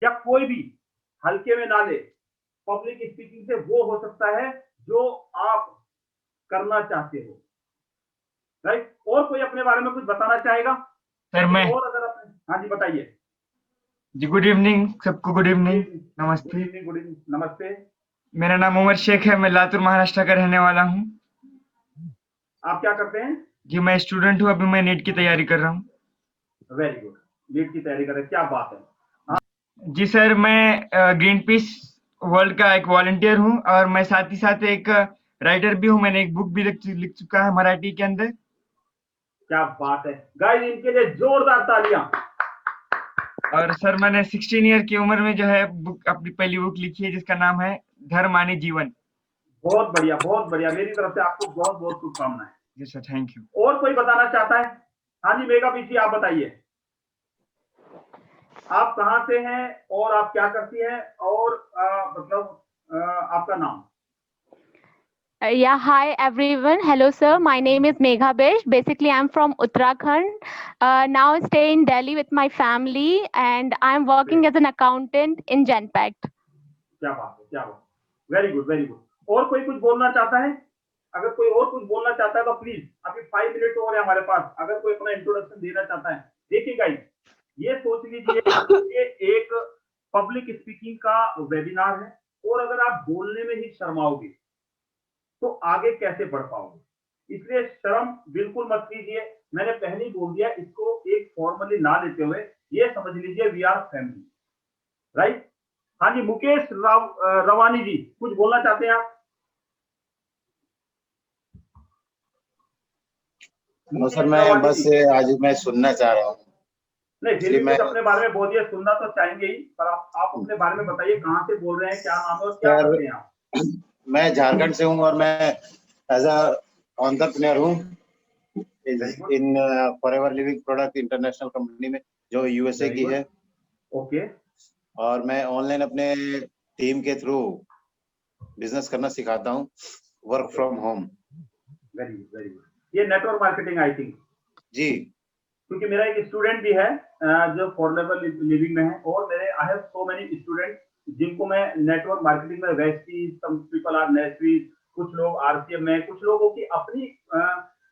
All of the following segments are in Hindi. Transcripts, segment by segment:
या कोई भी हल्के में ना ले। पब्लिक स्पीकिंग से वो हो सकता है जो आप करना चाहते हो, राइट। और कोई अपने बारे में कुछ बताना चाहेगा सर मैं और अगर अपने, हाँ जी बताइए जी, गुड इवनिंग सबको, good good evening, evening. Good नमस्ते। इवनिंग, गुड इवनिंग, नमस्ते। मेरा नाम उमर शेख है, मैं लातूर महाराष्ट्र का रहने वाला हूँ। आप क्या करते हैं? जी मैं स्टूडेंट हूँ, अभी मैं नीट की तैयारी कर रहा हूँ। वेरी गुड, नीट की तैयारी कर रहे हैं, क्या बात है। जी सर, मैं ग्रीन पीस वर्ल्ड का एक वॉलंटियर हूँ और मैं साथ ही साथ एक राइटर भी हूँ। मैंने एक बुक भी लिख चुका है मराठी के अंदर। क्या बात है, गाइस इनके लिए जोरदार तालियां। और सर मैंने 16 ईयर की उम्र में जो है बुक, अपनी पहली बुक लिखी है जिसका नाम है धर्म माने जीवन। बहुत बढ़िया, बहुत बढ़िया, मेरी तरफ से आपको बहुत बहुत शुभकामनाएं। जी सर, थैंक यू। और कोई बताना चाहता है? हाँ जी मेगा पीसी, आप बताइए आप कहाँ से हैं और आप क्या करती हैं और मतलब आपका नाम। Yeah, hi everyone. Hello, sir. My name is Megha Bish. Basically, I'm from Uttarakhand. Now I stay in Delhi with my family, and I'm working as an accountant in Genpact. क्या बात है, क्या बात, वेरी गुड वेरी गुड। और कोई कुछ बोलना चाहता है? अगर कोई और कुछ बोलना चाहता है तो प्लीज, अभी 5 मिनट और है हमारे पास, अगर कोई अपना इंट्रोडक्शन देना चाहता है। देखिए गाइस, ये सोच लीजिए ये एक पब्लिक स्पीकिंग का वेबिनार है, और अगर आप बोलने में ही शर्माओगे तो आगे कैसे बढ़ पाओगे। इसलिए शर्म बिल्कुल मत कीजिए। मैंने पहले ही बोल दिया, इसको एक फॉर्मली ना लेते हुए ये समझ लीजिए वी आर फैमिली, राइट। हाँ जी मुकेश रवानी जी, कुछ बोलना चाहते हैं आप? नो सर, मैं बस आज मैं सुनना चाह रहा हूँ। नहीं, फिर भी मैं कुछ अपने बारे में बोलिए, सुनना तो चाहेंगे ही, पर आप अपने बारे में बताइए, कहाँ से बोल रहे हैं, क्या नाम है और क्या करते हैं आप? मैं झारखंड से हूँ और मैं एज अ एंटरप्रेन्योर हूँ in forever living product international company में, जो यूएसए की है। ओके। और मैं ऑनलाइन अपने टीम के थ्रू बिजनेस करना सिखाता हूँ, work from home. Very good very good. ये नेटवर्क मार्केटिंग आई थिंक जी, क्योंकि मेरा एक स्टूडेंट भी है जो फॉरएवर लिविंग में है, और मेरे I have so many student जिनको मैं नेटवर्क मार्केटिंग में, वैसी सम पीपल आर नेटवीज, कुछ लोग आरसीएम में, कुछ लोगों की अपनी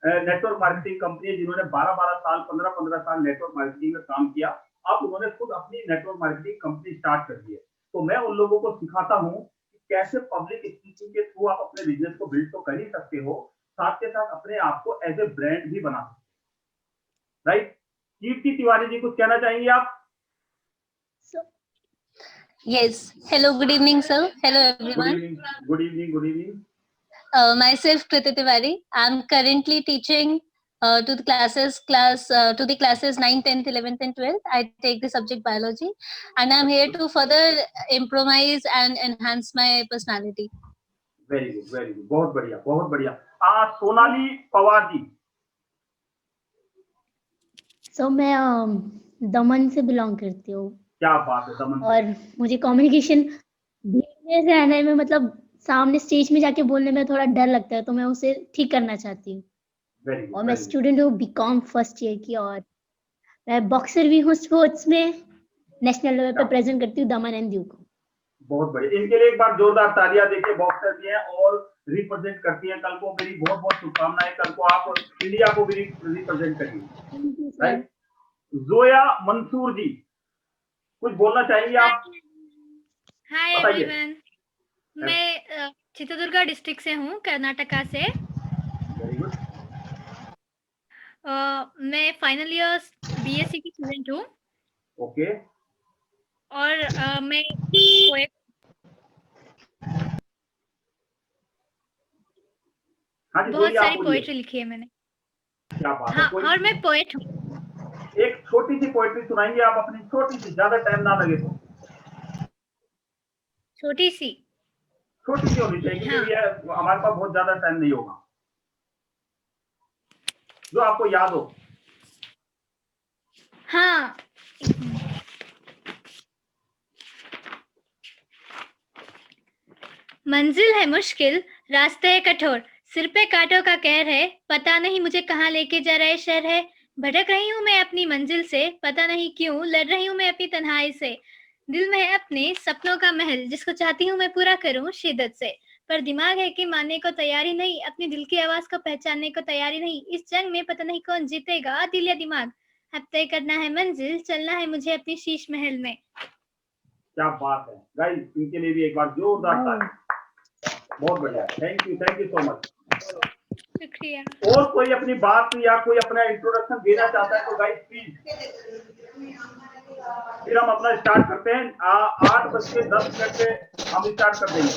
नेटवर्क मार्केटिंग कंपनी है जिन्होंने 12-12 साल 15-15 साल नेटवर्क मार्केटिंग में काम किया। अब उन्होंने खुद अपनी नेटवर्क मार्केटिंग कंपनी स्टार्ट कर दी है। तो मैं उन लोगों को सिखाता हूँ कि कैसे पब्लिक स्पीकिंग के थ्रू आप अपने बिजनेस को बिल्ड तो कर ही सकते हो, साथ के साथ अपने आप को एज ए ब्रांड भी बना सकते हो, राइट। कीर्ति तिवारी जी, कुछ कहना चाहेंगे आप? Yes. Hello. Good evening, sir. Hello, good everyone. Evening, good evening, good evening. Myself, Kriti Tiwari. I'm currently teaching to the classes 9th, 10th, 11th, and 12th. I take the subject biology, and I'm here to further improvise and enhance my personality. Very good very good, बहुत बढ़िया बहुत बढ़िया। सोनाली पवार जी। मैं दमन से बिलोंग करती हूँ। क्या बात है दमन। और मुझे कम्युनिकेशन धीरे से रहने में, मतलब सामने स्टेज में जाके बोलने में थोड़ा डर लगता है, तो मैं उसे ठीक करना चाहती हूँ। Very good. और मैं स्टूडेंट हूँ बीकॉम फर्स्ट ईयर की, और मैं बॉक्सर भी हूँ, स्पोर्ट्स में नेशनल लेवल पे प्रेजेंट करती हूँ दमन एंड दीव को। बहुत बढ़िया, इनके लिए एक बार जोरदार तालियां। देखिए बॉक्सर भी हैं और रिप्रेजेंट करती हैं। कल को मेरी बहुत बहुत शुभकामनाएं, कल को आप इंडिया को भी रिप्रेजेंट करिए, राइट। जोया मंसूर जी, कुछ बोलना चाहेंगे आप? हाय एवरीवन, मैं चित्रदुर्गा डिस्ट्रिक्ट से हूँ, कर्नाटका से। Very good. मैं फाइनल ईयर बीएससी की स्टूडेंट हूँ। ओके। और मैं पोएट, हाँ जी, बहुत सारी पोएट्री लिखी है मैंने। क्या बात हाँ, है। और मैं पोएट हूँ। एक छोटी सी पोएट्री सुनाएंगे आप अपनी, छोटी सी, ज्यादा टाइम ना लगे तो। छोटी सी होनी चाहिए, क्योंकि हमारे पास बहुत ज्यादा टाइम नहीं होगा, जो आपको याद हो। हाँ, मंजिल है मुश्किल, रास्ते है कठोर, सिर पे कांटों का कहर है, पता नहीं मुझे कहाँ लेके जा रहा है शहर है। भटक रही हूँ मैं अपनी मंजिल से, पता नहीं क्यों लड़ रही हूँ मैं अपनी तन्हाई से। दिल में है अपने सपनों का महल, जिसको चाहती हूँ मैं पूरा करूँ शिद्दत से, पर दिमाग है कि मानने को तैयारी नहीं, अपनी दिल की आवाज को पहचानने को तैयारी नहीं। इस जंग में पता नहीं कौन जीतेगा, दिल या दिमाग। अब तय करना है मंजिल, चलना है मुझे अपनी शीश महल में। क्या बात है गाइस, इनके लिए भी एक बार जोरदार ताली। बहुत बढ़िया, थैंक यू सो मच। शुक्रिया। और कोई अपनी बात या कोई अपना इंट्रोडक्शन देना चाहता है तो गाइस प्लीज, फिर हम अपना स्टार्ट करते हैं। 8:10 पे हम स्टार्ट कर देंगे।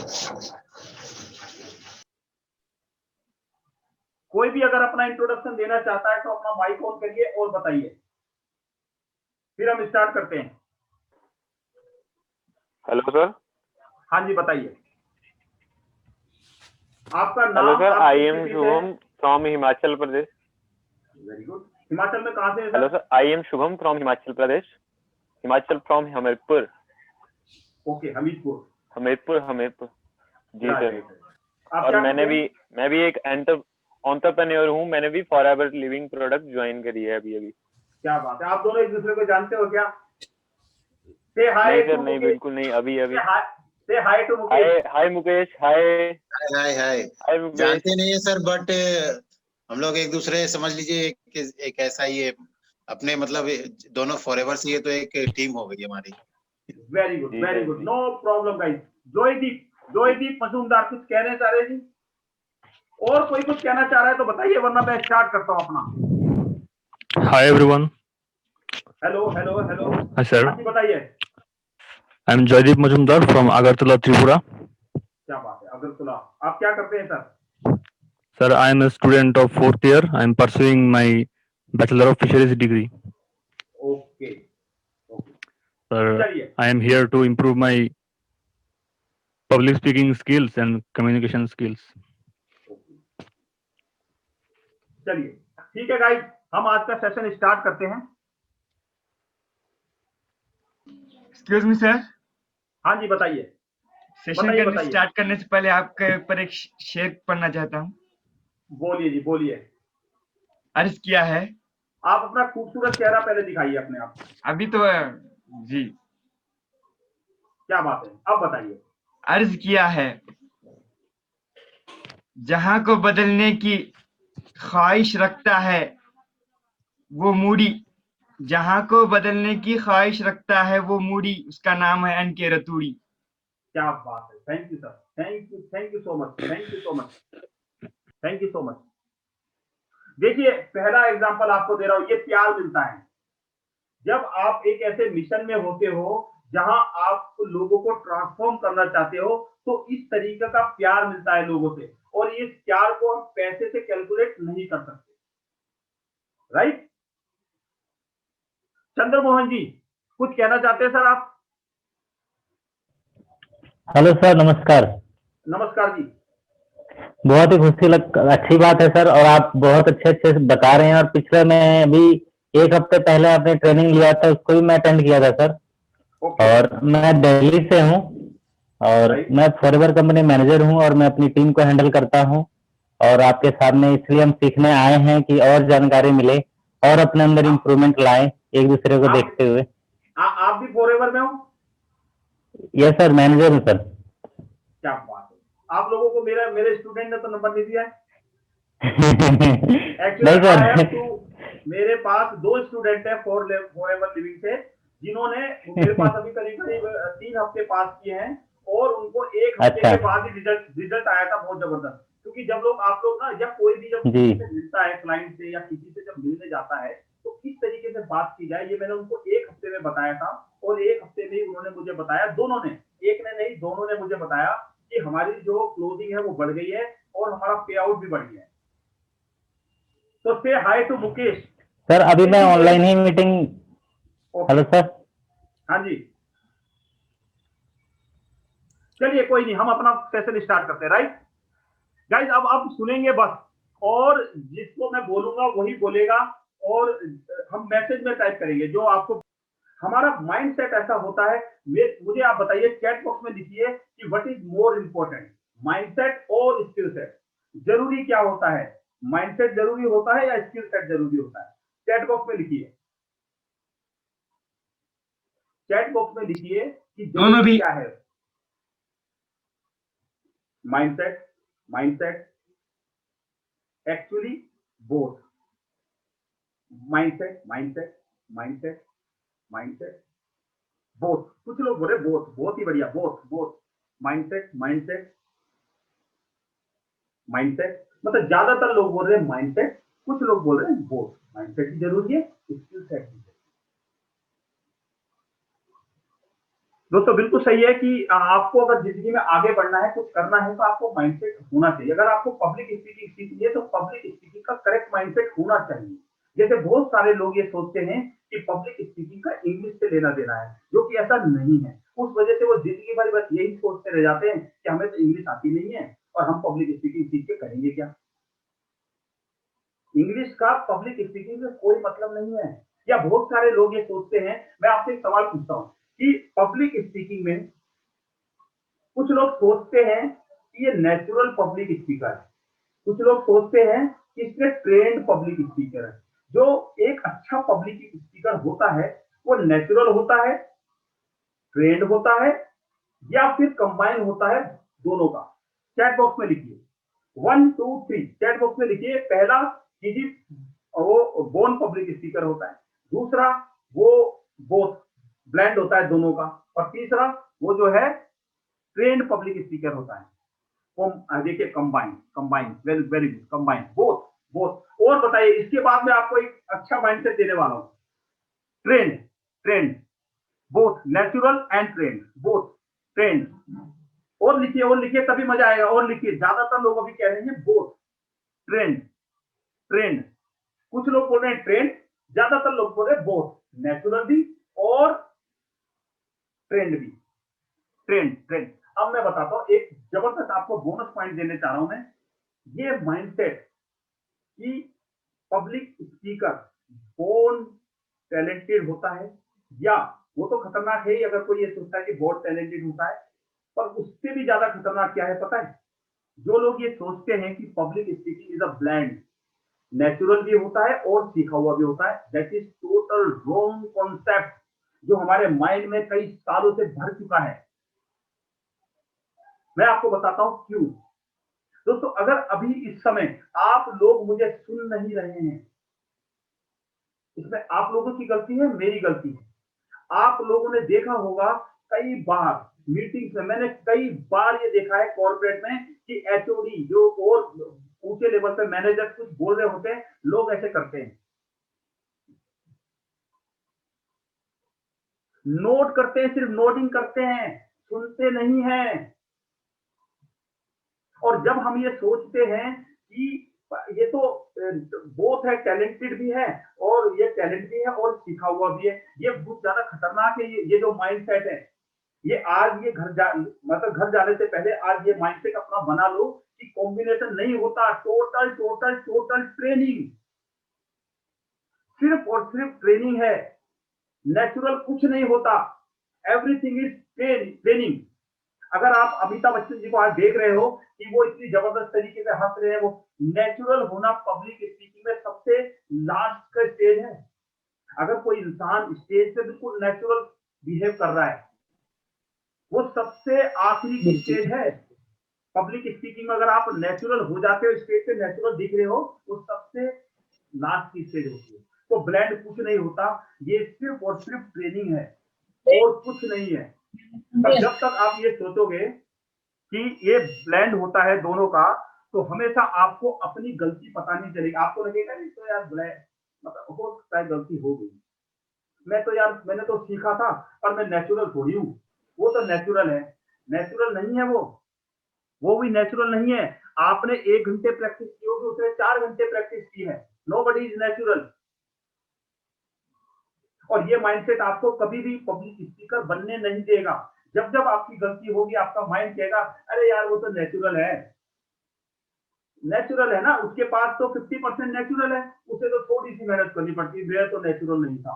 कोई भी अगर अपना इंट्रोडक्शन देना चाहता है तो अपना माइक ऑन करिए और बताइए, फिर हम स्टार्ट करते हैं। Hello sir. हाँ जी बताइए, आपका नाम। Hello sir, I am Shubham from Himachal Pradesh. Very good. Himachal में कहाँ से है sir? Hello sir, I am Shubham from Himachal Pradesh. Himachal from Hamirpur. Okay, Hamirpur. Hamirpur जी सर। आप और मैं भी एक एंटरप्रेन्योर हूँ। मैंने भी फॉरएवर लिविंग प्रोडक्ट ज्वाइन करी है अभी। क्या बात है, आप दोनों एक दूसरे को जानते हो क्या? से हाय। नहीं सर, नहीं, बिल्कुल नहीं, अभी। से हाय टू मुकेश। हाय मुकेश। हाय मुकेश। जानते नहीं है सर, बट हम लोग एक दूसरे समझ लीजिए एक ऐसा ही है अपने, मतलब दोनों फॉरएवर से, ये तो एक टीम हो गई हमारी। Very good, no problem guys. Joydeep Majumdar कुछ कहने चाह रहे जी? और कोई कुछ कहना चाह रहा है तो बताइए, वरना मैं स्टार्ट करता हूँ अपना। Hi everyone. Hello. Hi sir. बताइए। I am Jaydeep Majumdar from Agartala, Tripura. क्या बात है, अगरतला। आप क्या करते हैं sir? Sir, I am a student of 4th year. I am pursuing my Bachelor of Fisheries degree. Okay. Sir, I am here to improve my public speaking skills and communication skills. चलिए ठीक है गाइस, हम आज का सेशन स्टार्ट करते हैं। Excuse me sir. हाँ जी बताइए। सेशन स्टार्ट करने से पहले आपके ऊपर एक शेर पढ़ना चाहता हूँ। बोलिए जी, बोलिए। अर्ज किया है। आप अपना खूबसूरत चेहरा पहले दिखाइए अपने आप। अभी तो जी। क्या बात है, अब बताइए। अर्ज किया है, जहां को बदलने की ख्वाहिश रखता है वो मूडी, जहां को बदलने की ख्वाहिश रखता है वो मूडी, उसका नाम है एनके रतूड़ी। क्या बात है, thank you sir, thank you so much. देखिए, पहला एग्जांपल आपको दे रहा हूं, ये प्यार मिलता है जब आप एक ऐसे मिशन में होते हो जहां आप लोगों को ट्रांसफॉर्म करना चाहते हो, तो इस तरीके का प्यार मिलता है लोगों से, और इस प्यार को हम पैसे से कैलकुलेट नहीं कर सकते, राइट? चंद्रमोहन जी कुछ कहना चाहते हैं सर आप? हेलो सर, नमस्कार। नमस्कार जी। बहुत ही अच्छी बात है सर, और आप बहुत अच्छे से बता रहे हैं। और पिछले मैं अभी 1 हफ्ते पहले आपने ट्रेनिंग लिया था, उसको भी मैं अटेंड किया था सर। और मैं दिल्ली से हूँ, और मैं फॉरएवर कंपनी मैनेजर हूँ, और मैं अपनी टीम को हैंडल करता हूँ। और आपके सामने इसलिए हम सीखने आए हैं कि और जानकारी मिले और अपने अंदर इम्प्रूवमेंट लाएं, एक दूसरे को देखते हुए। आप भी फॉरएवर में हो? यस सर, मैनेजर हूँ सर। क्या बात है, आप लोगों को मेरे स्टूडेंट ने तो नंबर नहीं दिया है। एक्चुअली मेरे पास 2 स्टूडेंट है फॉरएवर लिविंग से, जिन्होंने मेरे पास अभी करीब 3 हफ्ते पास किए हैं, और उनको 1 हफ्ते के बाद ही रिजल्ट आया था, बहुत जबरदस्त। क्योंकि जब आप लोग ना, जब कोई भी जब किसी से मिलता है, क्लाइंट से या किसी से जब मिलने जाता है, तो किस तरीके से बात की जाए, ये मैंने उनको 1 हफ्ते में बताया था, और 1 हफ्ते में उन्होंने मुझे बताया, दोनों ने, एक ने नहीं दोनों ने मुझे बताया कि हमारी जो क्लोजिंग है वो बढ़ गई है, और हमारा पे आउट भी बढ़ गया है। तो से हाय टू मुकेश। सर अभी मैं ऑनलाइन ही मीटिंग। Hello sir. हाँ जी, चलिए कोई नहीं, हम अपना सेशन स्टार्ट करते हैं, राइट गाइस? अब सुनेंगे बस, और जिसको मैं बोलूंगा वही बोलेगा, और हम मैसेज में टाइप करेंगे जो आपको। हमारा माइंडसेट ऐसा होता है, मुझे आप बताइए, चैट बॉक्स में लिखिए कि what is more important, mindset और स्किल सेट। जरूरी क्या होता है, माइंडसेट जरूरी होता है या स्किल सेट जरूरी होता है? चैट बॉक्स में लिखिए। चैट बॉक्स में लिखिए कि दोनों भी क्या है। Mindset, mindset, actually both. Mindset, mindset, mindset, mindset, both. कुछ लोग बोल रहे बोथ, बहुत ही बढ़िया, both, both. Mindset, mindset, mindset, मतलब ज्यादातर लोग बोल रहे हैं माइंडसेट, कुछ लोग बोल रहे हैं बोथ। माइंडसेट भी जरूरी है, स्किल सेट भी। दोस्तों बिल्कुल सही है कि आपको अगर जिंदगी में आगे बढ़ना है, कुछ करना है, तो आपको माइंडसेट होना चाहिए। अगर आपको पब्लिक स्पीकिंग सीखनी है तो पब्लिक स्पीकिंग का करेक्ट माइंडसेट होना चाहिए। जैसे बहुत सारे लोग ये सोचते हैं कि पब्लिक स्पीकिंग का इंग्लिश से लेना देना है, जो कि ऐसा नहीं है। उस वजह से वो जिंदगी भर बस यही सोचते रह जाते हैं कि हमें तो इंग्लिश आती नहीं है और हम पब्लिक स्पीकिंग सीख के करेंगे क्या। इंग्लिश का पब्लिक स्पीकिंग से कोई मतलब नहीं है। या बहुत सारे लोग ये सोचते हैं, मैं आपसे एक सवाल पूछता हूँ कि पब्लिक स्पीकिंग में कुछ लोग सोचते हैं कि ये नेचुरल पब्लिक स्पीकर है, कुछ लोग सोचते हैं कि इसमें ट्रेंड पब्लिक स्पीकर है। जो एक अच्छा पब्लिक स्पीकर होता है वो नेचुरल होता है, ट्रेंड होता है, या फिर कंबाइन होता है दोनों का। चैट बॉक्स में लिखिए 1 2 3, चैट बॉक्स में लिखिए। पहला कि वो बोर्न पब्लिक स्पीकर होता है, दूसरा वो बोथ ब्लेंड होता है दोनों का, और तीसरा वो जो है ट्रेंड पब्लिक स्पीकर होता है। वो देखिए combine, combine, very very good, combine, both, both. और बताइए, इसके बाद में आपको एक अच्छा माइंडसेट देने वाला हूं। Trend, trend, both, natural and trend, both, trend. और लिखिए तभी मजा आएगा। और लिखिए, ज्यादातर लोग अभी कह रहे हैं बोथ, ट्रेंड, ट्रेंड। कुछ लोग बोल रहे हैं ट्रेंड, ज्यादातर लोग बोल रहे हैं बोथ, नेचुरल भी और ट्रेंड भी, ट्रेंड, ट्रेंड। अब मैं बताता हूं, एक जबरदस्त आपको बोनस पॉइंट देने चाह रहा हूं मैं। ये माइंडसेट कि पब्लिक स्पीकर बोर्न टैलेंटेड होता है, या वो तो खतरनाक है ही अगर कोई ये सोचता है कि बोर्न टैलेंटेड होता है, पर उससे भी ज्यादा खतरनाक क्या है पता है? जो लोग ये सोचते हैं कि public speaking is a blend, natural भी होता है और सीखा हुआ भी होता है। That is total wrong concept, जो हमारे माइंड में कई सालों से भर चुका है। मैं आपको बताता हूं क्यों। दोस्तों, अगर अभी इस समय आप लोग मुझे सुन नहीं रहे हैं, इसमें आप लोगों की गलती है, मेरी गलती है। आप लोगों ने देखा होगा कई बार मीटिंग्स में, मैंने कई बार ये देखा है कॉर्पोरेट में कि एचओडी जो और ऊंचे लेवल पे मैनेजर कुछ बोल रहे होते हैं, लोग ऐसे करते हैं, नोट करते हैं, सिर्फ नोटिंग करते हैं, सुनते नहीं हैं। और जब हम ये सोचते हैं कि ये तो बोथ है, टैलेंटेड भी है और ये टैलेंट भी है और सीखा हुआ भी है, ये बहुत ज्यादा खतरनाक है। ये जो माइंडसेट है, ये आज ये घर जाने से पहले आज ये माइंडसेट अपना बना लो कि कॉम्बिनेशन नहीं होता। टोटल टोटल टोटल ट्रेनिंग, सिर्फ और सिर्फ ट्रेनिंग है, नेचुरल कुछ नहीं होता। Everything is training. अगर आप अमिताभ बच्चन जी को आज देख रहे हो कि वो इतनी जबरदस्त तरीके से हंस रहे हैं, वो नेचुरल होना पब्लिक स्पीकिंग में सबसे लास्ट का स्टेज है। अगर कोई इंसान स्टेज पे बिल्कुल नेचुरल बिहेव कर रहा है, वो सबसे आखिरी की स्टेज है। पब्लिक स्पीकिंग में अगर आप नेचुरल हो जाते हो, स्टेज पे नेचुरल दिख रहे हो, वो सबसे लास्ट की स्टेज होती है। तो ब्लेंड कुछ नहीं होता, ये सिर्फ और सिर्फ ट्रेनिंग है और कुछ नहीं है। पर जब तक आप ये सोचोगे कि ये ब्लेंड होता है दोनों का, तो हमेशा आपको अपनी गलती पता नहीं चलेगी। आपको लगेगा नहीं तो यार ब्लेंड, मतलब हो सकता है गलती हो गई, मैं तो यार मैंने तो सीखा था, पर मैं नेचुरल थोड़ी हूँ, वो तो नेचुरल है। नेचुरल नहीं है वो भी नेचुरल नहीं है। आपने 1 घंटे प्रैक्टिस की होगी, उसने 4 घंटे प्रैक्टिस की है। Nobody is natural. और ये माइंडसेट आपको कभी भी पब्लिक स्पीकर बनने नहीं देगा। जब जब आपकी गलती होगी, आपका माइंड कहेगा अरे यार वो तो नेचुरल है, नेचुरल है ना, उसके पास तो 50% नेचुरल है, उसे तो थोड़ी सी मेहनत करनी पड़ती है, मेरा तो नेचुरल नहीं था,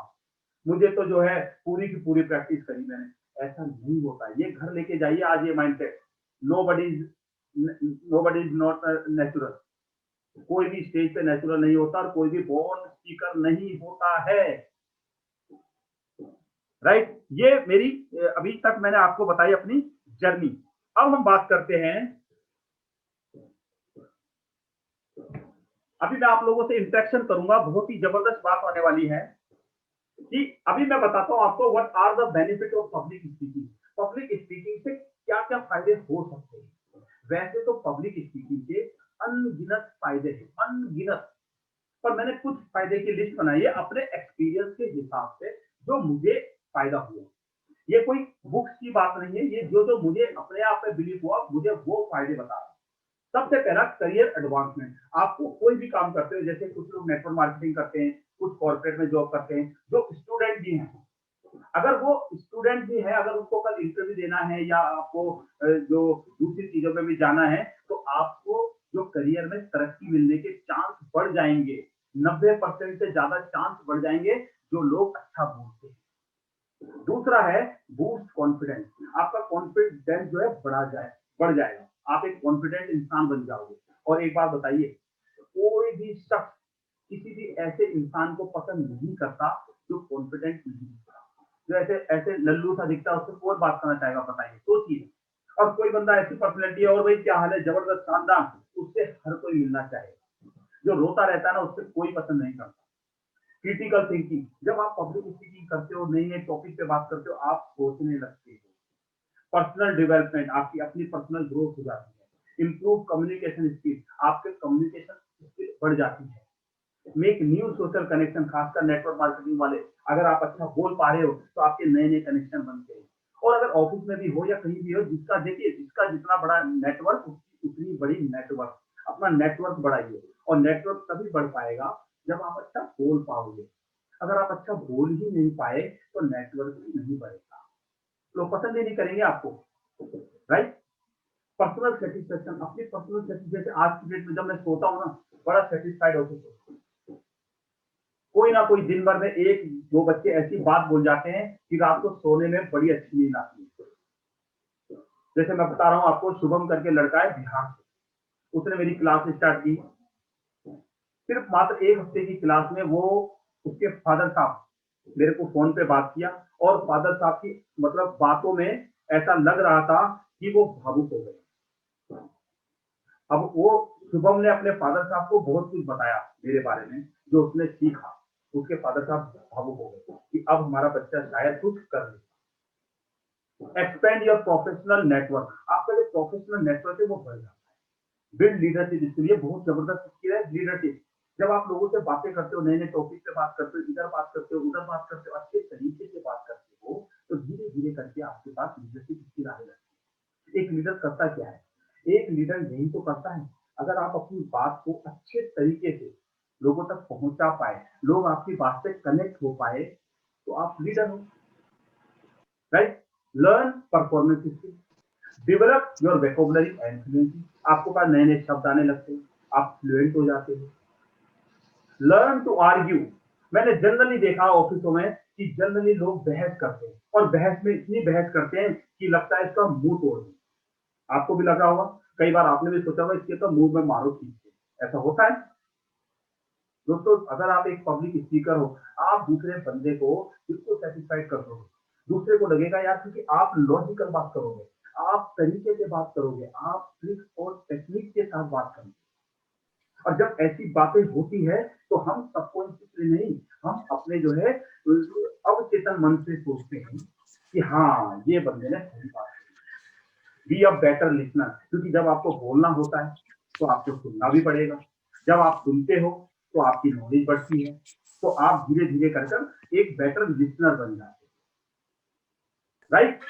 मुझे तो जो है पूरी की पूरी प्रैक्टिस करी मैंने। ऐसा नहीं होता। ये घर लेके जाइए आज ये mindset, nobody is not natural. कोई भी स्टेज पे नेचुरल नहीं होता और कोई भी बोर्न स्पीकर नहीं होता है। राइट। ये मेरी अभी तक मैंने आपको बताई अपनी जर्नी। अब हम बात करते हैं, अभी मैं आप लोगों से इंटरेक्शन करूंगा, बहुत ही जबरदस्त बात होने वाली है कि अभी मैं बताता हूं आपको what are the benefit of public speaking. Public speaking से क्या क्या फायदे हो सकते हैं। वैसे तो पब्लिक स्पीकिंग के अनगिनत फायदे हैं, अनगिनत, पर मैंने कुछ फायदे की लिस्ट बनाई है अपने एक्सपीरियंस के हिसाब से, जो मुझे फायदा हुआ। ये कोई बुक्स की बात नहीं है, ये जो मुझे अपने आप में बिलीव हुआ, मुझे वो फायदे बता रहा हूं। सबसे पहला करियर एडवांसमेंट। आपको कोई भी काम करते हो, जैसे कुछ लोग नेटवर्क मार्केटिंग करते हैं, कुछ कॉर्पोरेट में जॉब करते हैं, जो स्टूडेंट भी हैं, अगर वो स्टूडेंट भी है, अगर उनको कल इंटरव्यू देना है या आपको जो दूसरी चीजों पे भी जाना है, तो आपको जो करियर में तरक्की मिलने के चांस बढ़ जाएंगे। 90% से ज्यादा चांस बढ़ जाएंगे जो लोग अच्छा बोलते हैं। दूसरा है बूस्ट कॉन्फिडेंस। आपका कॉन्फिडेंस जो है बढ़ जाएगा, आप एक कॉन्फिडेंट इंसान बन जाओगे। और एक बात बताइए, कोई भी शख्स किसी भी ऐसे इंसान को पसंद नहीं करता जो कॉन्फिडेंट नहीं होता, जो ऐसे लल्लू सा दिखता है, उससे कौन बात करना चाहेगा, बताइए, सोचिए। और कोई बंदा ऐसी पर्सनैलिटी है, और भाई क्या हाल है, जबरदस्त शानदार, उससे हर कोई मिलना चाहेगा। जो रोता रहता है ना, उससे कोई पसंद नहीं करता। Critical thinking. जब आप पब्लिक स्पीकिंग करते हो, नई नई टॉपिक पे बात करते हो, आप सोचने लगते हो। पर्सनल डेवलपमेंट, आपकी अपनी पर्सनल ग्रोथ हो जाती है। इंप्रूव कम्युनिकेशन स्किल, आपके कम्युनिकेशन स्किल बढ़ जाती है। मेक न्यू सोशल कनेक्शन, खासकर नेटवर्क मार्केटिंग वाले, अगर आप अच्छा बोल पा रहे हो तो आपके नए नए कनेक्शन बनते हैं। और अगर ऑफिस में भी हो या कहीं भी हो, जिसका देखिए, जिसका जितना बड़ा नेटवर्क, उसकी उतनी बड़ी नेटवर्क। अपना नेटवर्क बढ़ाइए, और नेटवर्क तभी बढ़ पाएगा जब आप अच्छा बोल पाओगे। अगर आप अच्छा बोल ही नहीं पाए तो नेटवर्क भी नहीं बढ़ेगा, लोग पसंद ही नहीं करेंगे आपको, राइट। पर्सनल सेटिस्फेक्शन, अपनी पर्सनल सेटिस्फेक्शन। आज की डेट में जब मैं सोता हूँ ना, बड़ा सेटिस्फाइड होकर सोता हूँ। कोई ना कोई दिन भर में एक दो बच्चे ऐसी बात बोल जाते हैं कि रात को सोने में बड़ी अच्छी नींद आती है। जैसे मैं बता रहा हूँ आपको, शुभम करके लड़का है बिहार से, उसने मेरी क्लास स्टार्ट की। सिर्फ मात्र 1 हफ्ते की क्लास में वो, उसके फादर साहब मेरे को फोन पे बात किया, और फादर साहब की मतलब बातों में ऐसा लग रहा था कि वो भावुक हो गए। अब वो शुभम ने अपने फादर साहब को बहुत कुछ बताया मेरे बारे में, जो उसने सीखा। उसके फादर साहब भावुक हो गए कि अब हमारा बच्चा शायद कुछ कर ले। एक्सपेंड योर प्रोफेशनल नेटवर्क, आपका जो प्रोफेशनल नेटवर्क है वो बढ़ जाता है। बिल्ड लीडरशिप स्किल, ये बहुत जबरदस्त स्किल है, लीडरशिप। जब आप लोगों से बातें करते हो, नए नए टॉपिक पे बात करते हो, इधर बात करते हो, उधर बात करते हो, अच्छे तरीके से बात करते हो, तो धीरे धीरे करके आपके पास लीडरशिप स्किल आने लगती है। एक लीडर करता क्या है? एक लीडर यही तो करता है, अगर आप अपनी बात को अच्छे तरीके से लोगों तक पहुंचा पाए, लोग आपकी बात से कनेक्ट हो पाए, तो आप लीडर हो, right. Learn performance skill, develop your vocabulary and fluency. आपको पास नए नए शब्द आने लगते हैं, आप फ्लुएंट हो जाते हो। Learn to argue. मैंने जनरली देखा ऑफिसों में कि जनरली लोग बहस करते हैं, और बहस में इतनी बहस करते हैं कि लगता है इसका मुंह तोड़ दूं। आपको भी लगा होगा, कई बार आपने भी सोचा होगा इसके तो मुंह में मारो खींच के, ऐसा होता है। दोस्तों, अगर आप एक पब्लिक स्पीकर हो, आप दूसरे बंदे को बिल्कुल सेटिस्फाइड कर दोगे। दूसरे को लगेगा यार, क्योंकि आप लॉजिकल बात करोगे, आप तरीके से बात करोगे, आप ट्रिक्स और टेक्निक के साथ बात करोगे। और जब ऐसी बातें होती है तो हम सबकॉन्शियसली नहीं, हम अपने जो है अवचेतन मन से सोचते हैं कि हाँ, ये बंदे ने सही बात की। बी अ बेटर लिसनर, क्योंकि जब आपको बोलना होता है तो आपको सुनना भी पड़ेगा। जब आप सुनते हो तो आपकी नॉलेज बढ़ती है, तो आप धीरे धीरे कर एक बेटर लिसनर बन जाते हैं, राइट।